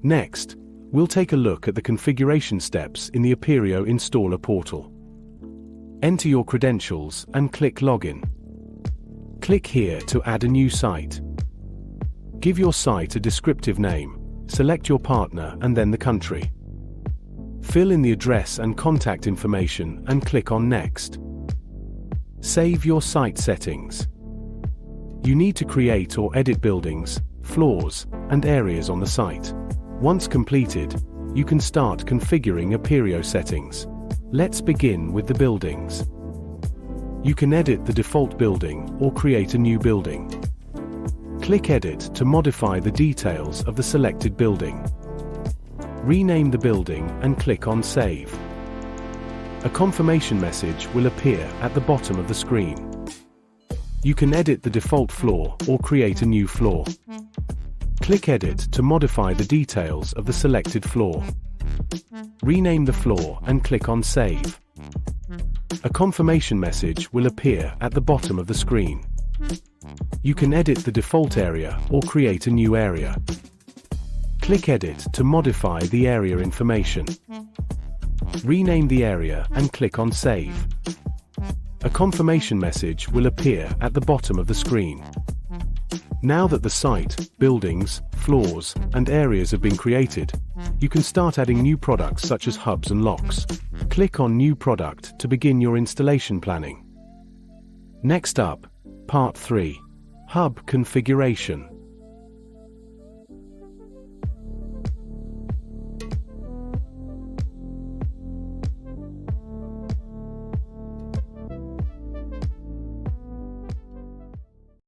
Next, we'll take a look at the configuration steps in the Aperio Installer Portal. Enter your credentials and click Login. Click here to add a new site. Give your site a descriptive name, select your partner and then the country. Fill in the address and contact information and click on Next. Save your site settings. You need to create or edit buildings, floors, and areas on the site. Once completed, you can start configuring Aperio settings. Let's begin with the buildings. You can edit the default building or create a new building. Click Edit to modify the details of the selected building. Rename the building and click on Save. A confirmation message will appear at the bottom of the screen. You can edit the default floor or create a new floor. Click Edit to modify the details of the selected floor. Rename the floor and click on Save. A confirmation message will appear at the bottom of the screen. You can edit the default area or create a new area. Click Edit to modify the area information. Rename the area and click on Save. A confirmation message will appear at the bottom of the screen. Now that the site, buildings, floors, and areas have been created, you can start adding new products such as hubs and locks. Click on New Product to begin your installation planning. Next up, Part 3. Hub Configuration.